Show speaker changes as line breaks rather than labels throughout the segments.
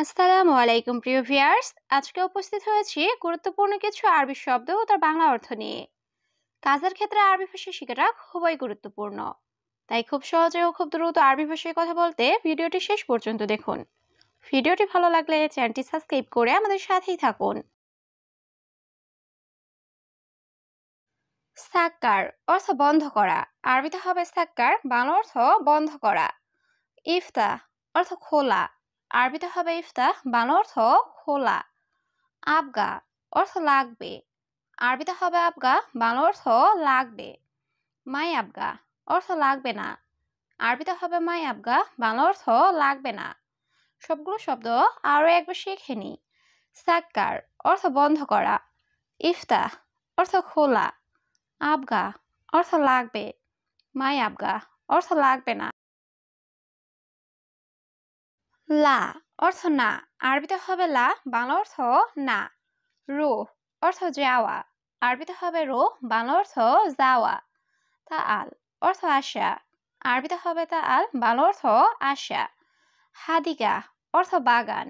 আসসালামু আলাইকুম প্রিয় ভিউয়ার্স, আজকে উপস্থিত হয়েছি গুরুত্বপূর্ণ কিছু আরবি শব্দ ও তার বাংলা অর্থ নিয়ে। কাজের ক্ষেত্রে আরবি ভাষা শেখাটা খুবই গুরুত্বপূর্ণ, তাই খুব সহজে ও খুব দ্রুত আরবি ভাষায় কথা বলতে ভিডিওটি শেষ পর্যন্ত দেখুন। ভিডিওটি ভালো লাগলে চ্যানেলটি সাবস্ক্রাইব করে আমাদের সাথেই থাকুন। সাক্কার অর্থ বন্ধ করা, আরবিতে হবে সাক্কার, বাংলা অর্থ বন্ধ করা। ইফতাহ অর্থ খোলা, আরবিতে হবে ইফতাহ, বাংলা অর্থ খোলা। আবগা অর্থ লাগবে, আরবিতে হবে আবগা, বাংলা অর্থ লাগবে। মাই আবগা অর্থ লাগবে না, আরবিতে হবে মাই আবগা, বাংলা অর্থ লাগবে না। সবগুলো শব্দ আরো একবার শিখে নি। সাক্কার অর্থ বন্ধ করা, ইফতাহ অর্থ খোলা, আবগা অর্থ লাগবে, মাই আবগা অর্থ লাগবে না। লা অর্থ না, আরবিতে হবে লা, বাংলা অর্থ না। রুহ অর্থ যাওয়া, আরবিতে হবে রুহ, বাংলা অর্থ যাওয়া। তাআল অর্থ আশা, আরবিতে হবে তাআল, বাংলা অর্থ আশা। হাদিকা অর্থ বাগান,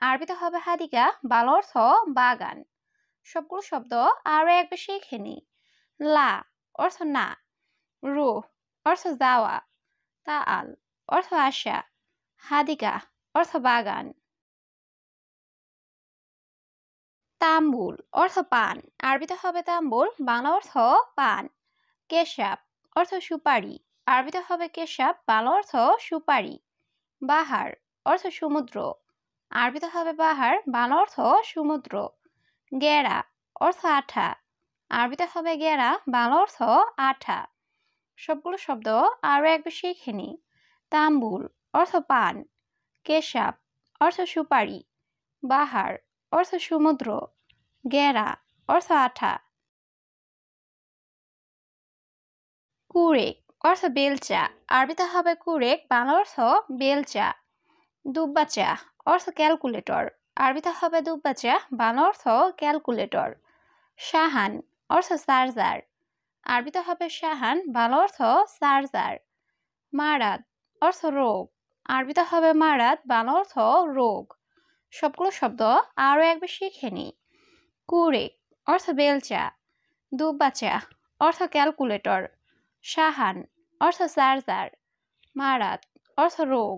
আরবিতে হবে হাদিকা, বাংলা অর্থ বাগান। সবগুলো শব্দ আরো একবার শিখে নি। লা অর্থ না, রুহ অর্থ যাওয়া, তাআল অর্থ আশা, হাদিকা অর্থ বাগান। তাম্বুল অর্থ পান, আরবিতে হবে তাম্বুল, বাংলা অর্থ পান। কেশাব অর্থ সুপারি, আরবিতে হবে কেশাব, বাংলা অর্থ সুপারি। বাহার অর্থ সমুদ্র, আরবিতে হবে বাহার, বাংলা অর্থ সমুদ্র। গেরা অর্থ আঠা, আরবিতে হবে গেরা, বাংলা অর্থ আঠা। সবগুলো শব্দ আরো একবার শিখে নি। তাম্বুল অর্থ পান, কেশাব অর্থ সুপারি, বাহার অর্থ সমুদ্র, গেরা অর্থ আঠা। কুরেক অর্থ বেলচা, আরবিতে হবে কুরেক, বাংলা অর্থ বেলচা। দুব্বাচা অর্থ ক্যালকুলেটর, আরবিতে হবে দুব্বাচা, বাংলা অর্থ ক্যালকুলেটর। শাহান অর্থ চার্জার, আরবিতে হবে শাহান, বাংলা অর্থ চার্জার। মারাদ অর্থ রোগ, আরবিতে হবে মারাদ, বাংলা অর্থ রোগ। সবগুলো শব্দ আরো একবার শিখে নি। কুরেক অর্থ বেলচা, দুব্বাচা অর্থ ক্যালকুলেটর, শাহান অর্থ চার্জার, মারাদ অর্থ রোগ।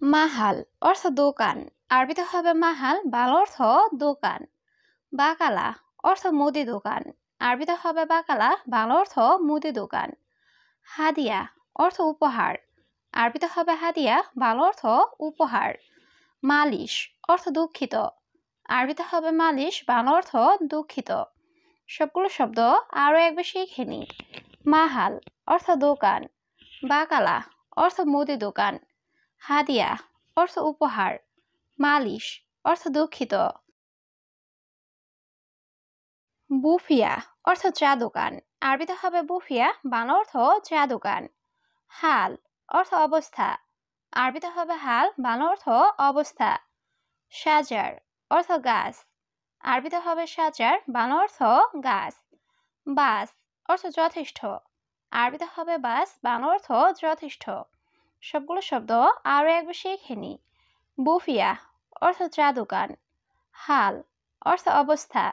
মাহাল অর্থ দোকান, আরবিতে হবে মাহাল, বাংলা অর্থ দোকান। বাকালা অর্থ মুদি দোকান, আরবিতে হবে বাকালা, বাংলা অর্থ মুদি দোকান। হাদিয়া অর্থ উপহার, আরবিতে হবে হাদিয়া, বাংলা অর্থ উপহার। মালিশ অর্থ দুঃখিত, আরবিতে হবে মালিশ, বাংলা অর্থ দুঃখিত। সবগুলো শব্দ আরো একবার শিখে নি। মাহাল অর্থ দোকান, বাকালা অর্থ মুদি দোকান, হাদিয়া অর্থ উপহার, মালিশ অর্থ দুঃখিত। বুফিয়া অর্থ চা দোকান, আরবিতে হবে বুফিয়া, বাংলা অর্থ চা দোকান। হাল অর্থ অবস্থা, আরবিতে হবে হাল, বাংলা অর্থ অবস্থা। সাজার অর্থ গাছ, আরবিতে হবে সাজার, বাংলা অর্থ গাছ। বাস অর্থ যথেষ্ট, আরবিতে হবে বাস, বাংলা অর্থ যথেষ্ট। সবগুলো শব্দ আরো একবার শিখে নি। বুফিয়া অর্থ চা দোকান, হাল অর্থ অবস্থা,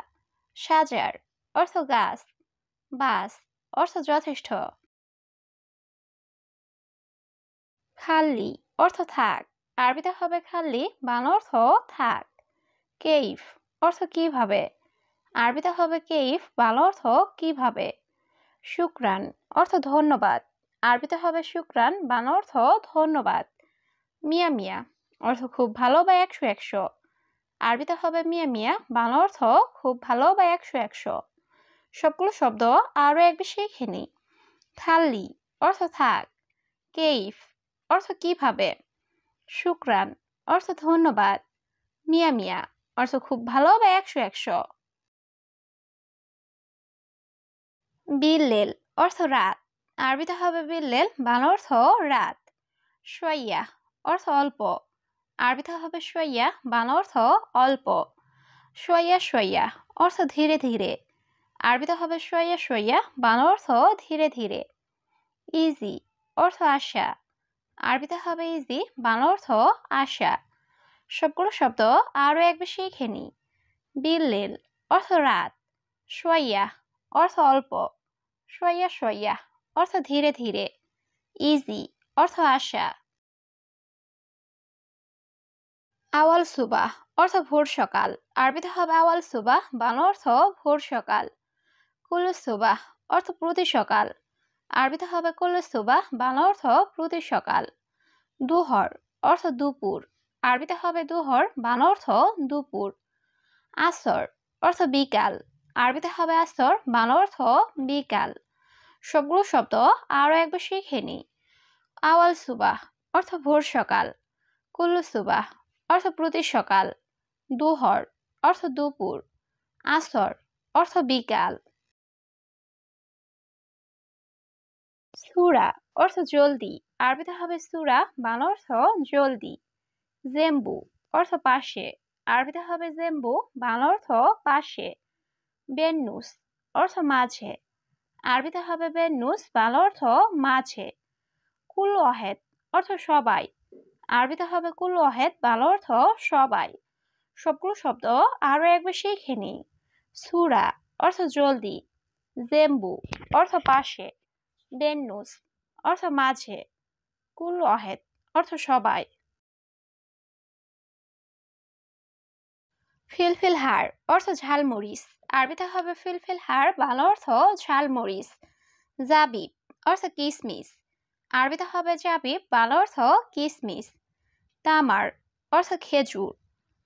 সাজার অর্থ গাছ, বাস অর্থ যথেষ্ট। খাল্লি অর্থ থাক, আরবিতে হবে খাল্লি, বাংলা অর্থ থাক। কেইফ অর্থ কিভাবে, আরবিতে হবে কেইফ, বাংলা অর্থ কিভাবে। শুক্রান অর্থ ধন্যবাদ, আরবিতে হবে শুক্রান, বাংলা অর্থ ধন্যবাদ। মিয়া মিয়া অর্থ খুব ভালো বা একশো একশো, আরবিতে হবে মিয়া মিয়া, বাংলা অর্থ খুব ভালো বা একশো একশো। সবগুলো শব্দ আরো একবার শিখে নি। খাল্লি অর্থ থাক, কেইফ অর্থ কিভাবে, শুক্রান অর্থ ধন্যবাদ, মিয়া মিয়া অর্থ খুব ভালো বা একশো একশো। বিল্লেল অর্থ রাত, আরবিতে হবে বিল্লেল, বাংলা অর্থ রাত। শোয়াইয়া অর্থ অল্প, আরবিতে হবে শোয়াইয়া, বাংলা অর্থ অল্প। শোয়াইয়া শোয়াইয়া অর্থ ধীরে ধীরে, আরবিতে হবে শোয়াইয়া শোয়াইয়া, বাংলা অর্থ ধীরে ধীরে। ইজি অর্থ আশা, আরবিতে হবে ইজি, বাংলা অর্থ আশা। সবগুলো শব্দ আরো একবার শিখে নিই। বিল্লিল অর্থ রাত, শোয়া অর্থ অল্প, শোয়া শোয়া অর্থ ধীরে ধীরে, ইজি অর্থ আশা। আওয়াল সুবাহ অর্থ ভোর সকাল, আরবিতে হবে আওয়াল সুবাহ, বাংলা অর্থ ভোর সকাল। কুলু সুবাহ অর্থ প্রতি সকাল, আরবিতে হবে কুলু সুবাহ, বাংলা অর্থ প্রতি সকাল। দুহর অর্থ দুপুর, আরবিতে হবে দুহর, বাংলা অর্থ দুপুর। আসর অর্থ বিকাল, আরবিতে হবে আসর, বাংলা অর্থ বিকাল। সবগুলো শব্দ আরো একবার শিখে নিই। আওয়াল সুবাহ অর্থ ভোর সকাল, কুল্লু সুবাহ অর্থ প্রতি সকাল, দুহর অর্থ দুপুর, আসর অর্থ বিকাল। সূরা অর্থ জলদি, আরবিতে হবে সূরা, বাংলা অর্থ জলদি। জেম্বু অর্থ পাশে, আরবিতে হবে জেম্বু, বাংলা অর্থ পাশে। বেন্নুস অর্থ মাঝে, আরবিতে হবে বেন্নুস, বাংলা অর্থ মাঝে। কুল ওয়াহেদ অর্থ সবাই, আরবিতে হবে কুল ওয়াহেদ, বাংলা অর্থ সবাই। সবগুলো শব্দ আরো একবার শিখে নিই। সূরা অর্থ জলদি, জেম্বু অর্থ পাশে, বেন্নুস অর্থ মাঝে, কুল ওয়াহেদ অর্থ সবাই। ফিলফিল হার অর্থ ঝালমরিচ, আরবিতে হবে ফিলফিল হার, বাংলা অর্থ ঝালমরিচ। জাবিব অর্থ কিসমিস, আরবিতে হবে জাবিব, বাংলা অর্থ কিসমিস। তামার অর্থ খেজুর,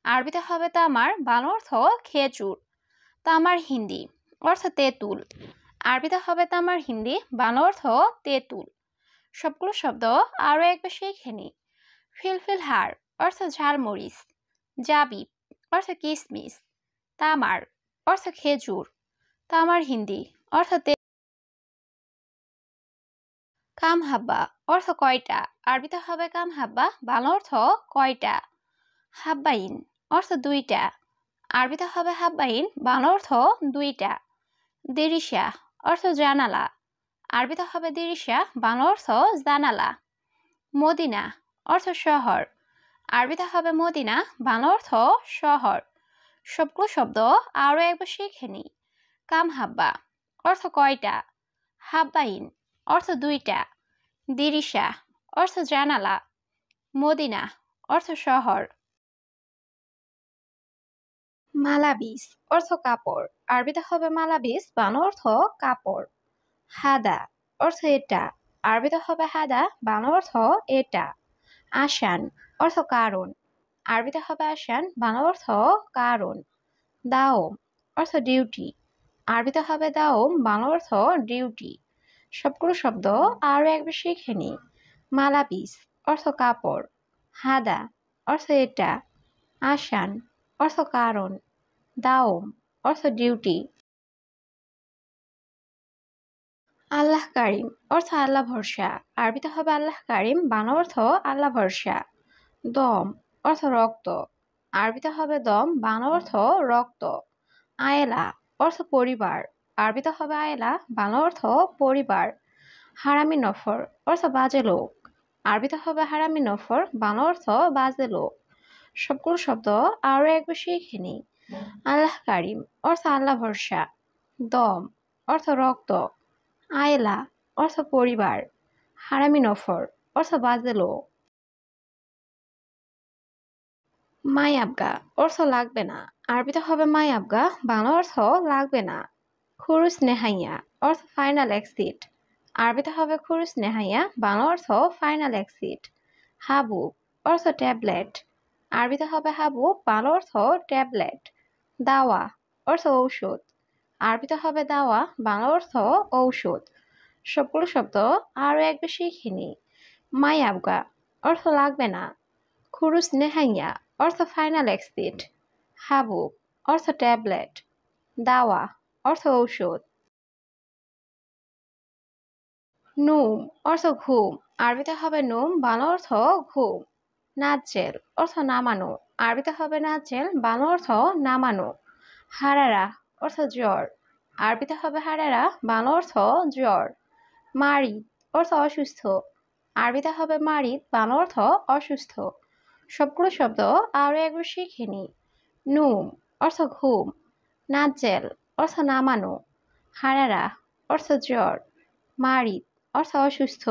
আরবিতে হবে তামার, বাংলা অর্থ খেজুর। তামার হিন্দি অর্থ তেঁতুল, আরবিতে হবে তামার হিন্দি, বাংলা অর্থ তেঁতুল। সবগুলো শব্দ আরো একবার শিখে নিই। ফিলফিল হার অর্থ ঝালমরিচ, জাবিব অর্থ কিসমিস, তামার অর্থ খেজুর, তামার হিন্দি অর্থ কাম হাব্বা অর্থ কয়টা, আরবিতে হবে কাম হাব্বা, বাংলা অর্থ কয়টা। হাব্বাইন অর্থ দুইটা, আরবিতে হবে হাব্বাইন, বাংলা অর্থ দুইটা। দিরিশা অর্থ জানালা, আরবিতে হবে দিরিশা, বাংলা অর্থ জানালা। মদিনা অর্থ শহর, আরবিতে হবে মদিনা, বাংলা অর্থ শহর। সবগুলো শব্দ আরো একবার শিখে নিই। কাম হাব্বা অর্থ কয়টা, হাব্বাইন অর্থ দুইটা, দিরিশা অর্থ জানালা, মদিনা অর্থ শহর। মালাবিস অর্থ কাপড়, আরবিতে হবে মালাবিস, বাংলা অর্থ কাপড়। হাদা অর্থ এটা, আরবিতে হবে হাদা, বাংলা অর্থ এটা। আসান অর্থ কারণ, আরবিতে হবে আসান, বাংলা অর্থ কারণ। দাওম অর্থ ডিউটি, আরবিতে হবে দাওম, বাংলা অর্থ ডিউটি। সবগুলো শব্দ আরো একবার শিখে নিই। মালাবিস অর্থ কাপড়, হাদা অর্থ এটা, আসান অর্থ কারণ, দাওম অর্থ ডিউটি। আল্লাহ কারিম অর্থ আল্লাহ ভরসা, আরবিতে হবে আল্লাহ কারিম, বাংলা অর্থ আল্লাহ ভরসা। দম অর্থ রক্ত, আরবিতে হবে দম, বাংলা অর্থ রক্ত। আয়েলা অর্থ পরিবার, আরবিতে হবে আয়েলা, বাংলা অর্থ পরিবার। হারামি নফর অর্থ বাজে লোক, আরবিতে হবে হারামি নফর, বাংলা অর্থ বাজে লোক। সবগুলো শব্দ আরো একবার শিখে নিই। আল্লাহ কারিম অর্থ আল্লাহ ভরসা, দম অর্থ রক্ত, আয়েলা অর্থ পরিবার, হারামি নফর অর্থ বাজে লোক। মাই আবগা অর্থ লাগবে না, আরবিতে হবে মাই আবগা, বাংলা অর্থ লাগবে না। খুরুস নেহাইয়া অর্থ ফাইনাল এক্সিট, আরবিতে হবে খুরুস নেহাইয়া, বাংলা অর্থ ফাইনাল এক্সিট। হাবুব অর্থ ট্যাবলেট, আরবিতে হবে হাবুব, বাংলা অর্থ ট্যাবলেট। দাওয়া অর্থ ঔষধ, আরবিতে হবে দাওয়া, বাংলা অর্থ ঔষধ। সবগুলো শব্দ আরো একবার শিখে নিই। মাই আবগা অর্থ লাগবে না, খুরুস নেহাইয়া অর্থ ফাইনাল এক্সিট, হাবুব অর্থ ট্যাবলেট, দাওয়া অর্থ ঔষধ। নুম অর্থ ঘুম, আরবিতে হবে নুম, বাংলা অর্থ ঘুম। নাজেল অর্থ নামানো, আরবিতে হবে নাজেল, বাংলা অর্থ নামানো। হারারা অর্থ জ্বর, আরবিতে হবে হারারা, বাংলা অর্থ জ্বর। মারিদ অর্থ অসুস্থ, আরবিতে হবে মারিদ, বাংলা অর্থ অসুস্থ। সবগুলো শব্দ আরও একবার শিখে নিই। নুম অর্থ ঘুম, নাজ্জেল অর্থ নামানো, হারারা অর্থ জ্বর, মারিদ অর্থ অসুস্থ।